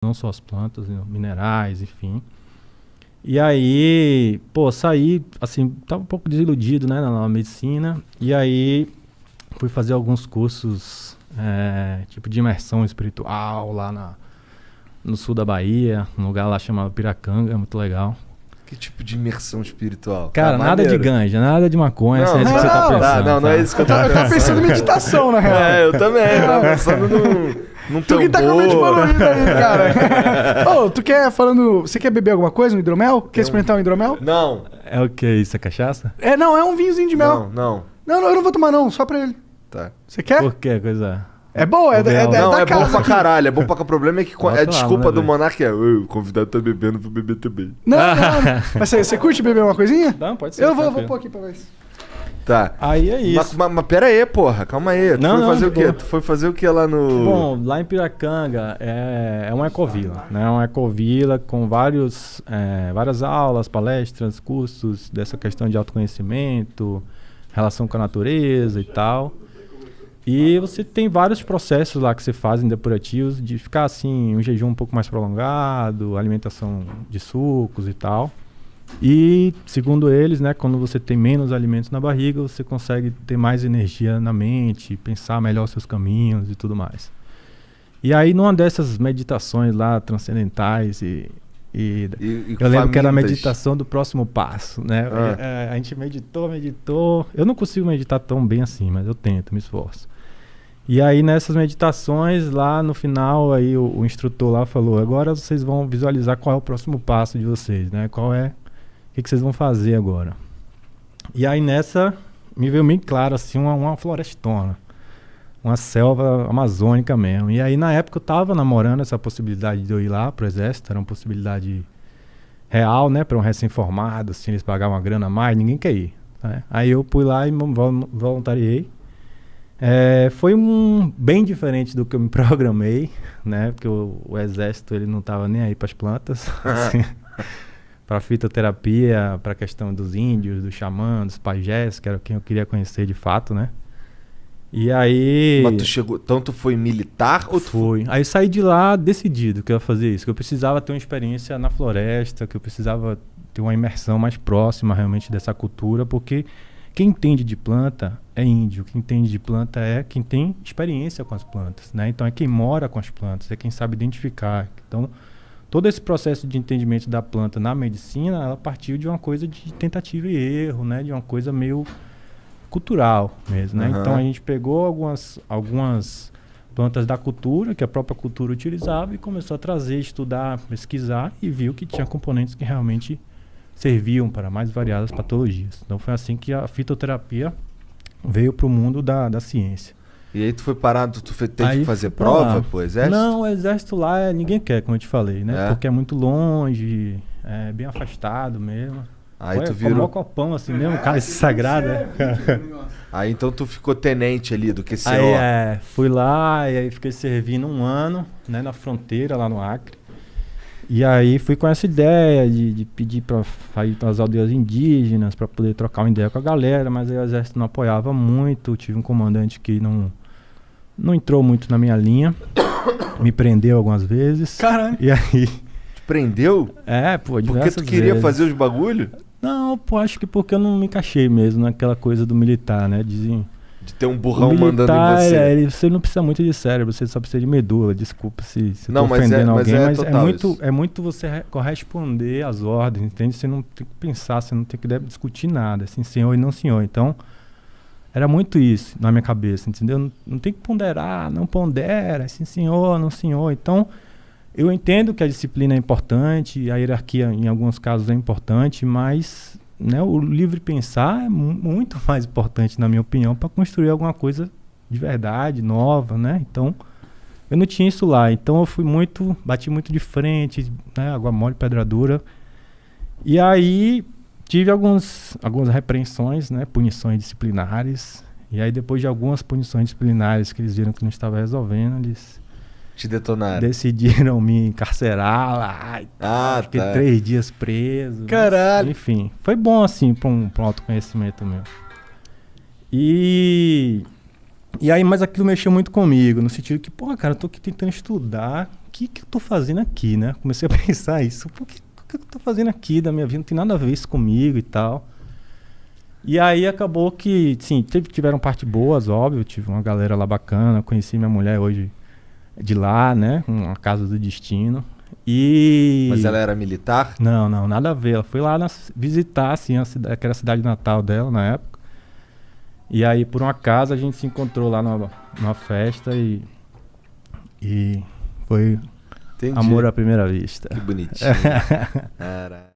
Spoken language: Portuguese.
não só as plantas, minerais, enfim. E aí, pô, saí, assim, tava um pouco desiludido, né, na medicina. E aí, fui fazer alguns cursos, tipo de imersão espiritual lá no sul da Bahia, um lugar lá chamado Piracanga, muito legal. Que tipo de imersão espiritual? Cara, nada de ganja, nada de maconha, não, é isso que você tá pensando. não é isso que eu tô pensando. Eu tava pensando em meditação, na real. Eu também, tava pensando num Tu que tá com a mente tambor. poluída aí, cara. Ô, você quer beber alguma coisa, um hidromel? Quer experimentar um hidromel? Não, É o que isso? É cachaça? Não, é um vinhozinho de mel. não. Não, eu não vou tomar não, só pra ele. Você Você quer? Por que coisa? É bom, é Não, Não, da é bom casa pra aqui. caralho, é bom pra caralho. O problema é que Bota a lá, desculpa né, do velho? Monark é: o convidado tá bebendo, vou beber também. Não. Mas você curte beber uma coisinha? Não, pode ser. Eu vou tranquilo. pôr aqui pra ver. Tá. Aí é isso. Mas pera aí, porra, calma aí. Tu Não, foi não, fazer de o quê? boa. Tu foi fazer o que lá no. Bom, lá em Piracanga é uma ecovila, né? É uma ecovila com várias aulas, palestras, cursos dessa questão de autoconhecimento, relação com a natureza e tal. E você tem vários processos lá que você faz em depurativos de ficar assim, um jejum um pouco mais prolongado, alimentação de sucos e tal. E, segundo eles, né, quando você tem menos alimentos na barriga, você consegue ter mais energia na mente, pensar melhor seus caminhos e tudo mais. E aí, numa dessas meditações lá, transcendentais eu lembro que era a famintas. meditação do próximo passo, né? A gente meditou. Eu não consigo meditar tão bem assim, mas eu tento, me esforço. E aí, nessas meditações, lá no final, aí o instrutor lá falou: agora vocês vão visualizar qual é o próximo passo de vocês, né? O que vocês vão fazer agora? E aí nessa, me veio bem claro, assim, uma florestona. Uma selva amazônica mesmo. E aí na época eu tava namorando essa possibilidade de eu ir lá pro exército. Era uma possibilidade real, né? Para um recém-formado, assim, eles pagavam uma grana a mais, ninguém quer ir. Né? Aí eu fui lá e voluntariei. Foi bem diferente do que eu me programei, né? Porque o exército, ele não tava nem aí pras plantas. Assim. Para fitoterapia, para a questão dos índios, dos xamãs, dos pajés, que era quem eu queria conhecer de fato, né? E aí... Mas tu chegou... Então tu foi militar ou tu Fui. Aí saí de lá decidido que eu ia fazer isso, que eu precisava ter uma experiência na floresta, que eu precisava ter uma imersão mais próxima realmente dessa cultura, porque quem entende de planta é índio, quem entende de planta é quem tem experiência com as plantas, né? Então é quem mora com as plantas, é quem sabe identificar. Então... todo esse processo de entendimento da planta na medicina, ela partiu de uma coisa de tentativa e erro, né? De uma coisa meio cultural mesmo, né? Então a gente pegou algumas plantas da cultura, que a própria cultura utilizava, e começou a trazer, estudar, pesquisar, e viu que tinha componentes que realmente serviam para mais variadas patologias. Então foi assim que a fitoterapia veio para o mundo da ciência. E aí tu foi parado, teve que fazer fui pra prova lá. pro exército? Não, o exército lá ninguém quer, como eu te falei, né? Porque é muito longe, é bem afastado mesmo. Aí tu virou... copão assim mesmo, cálice sagrado. Aí então tu ficou tenente ali do QCO. Aí fui lá e aí fiquei servindo 1 ano, né, na fronteira lá no Acre. E aí fui com essa ideia de pedir para sair para as aldeias indígenas, para poder trocar uma ideia com a galera, mas aí o exército não apoiava muito, tive um comandante que não entrou muito na minha linha, me prendeu algumas vezes. Caralho. E aí... Te prendeu? Pô, Porque diversas tu queria vezes. fazer os bagulho? Não, pô, acho que porque eu não me encaixei mesmo naquela coisa do militar, né? Dizem... De ter um burrão o mandando em militar, você. você não precisa muito de cérebro, você só precisa de medula. Desculpa se Não, tô mas ofendendo mas alguém, mas total é muito você corresponder às ordens, entende? Você não tem que pensar, você não tem que discutir nada, assim, senhor e não senhor. Então, era muito isso na minha cabeça, entendeu? Não tem que ponderar, não pondera, assim, senhor, não senhor. Então, eu entendo que a disciplina é importante, a hierarquia em alguns casos é importante, mas... né, o livre pensar é muito mais importante, na minha opinião, para construir alguma coisa de verdade, nova, né? Então, eu não tinha isso lá. Então, eu bati muito de frente, né? Água mole, pedra dura. E aí, tive algumas repreensões, né? Punições disciplinares. E aí, depois de algumas punições disciplinares que eles viram que não estava resolvendo, eles... Te detonaram. decidiram me encarcerar lá. Fiquei 3 dias preso. Caralho. Mas, enfim, foi bom assim pra um autoconhecimento meu. E aí, mas aquilo mexeu muito comigo, no sentido que, pô, cara, eu tô aqui tentando estudar, que eu tô fazendo aqui, né? Comecei a pensar isso. Por que eu tô fazendo aqui da minha vida? Não tem nada a ver isso comigo e tal. E aí acabou que, sim, tiveram partes boas, óbvio. Tive uma galera lá bacana. Conheci minha mulher hoje de lá, né? Uma casa do destino. Mas ela era militar? Não, nada a ver. Ela foi lá visitar, assim, que era a cidade natal dela na época. E aí, por um acaso, a gente se encontrou lá numa festa e foi Entendi. amor à primeira vista. Que bonitinho. Cara.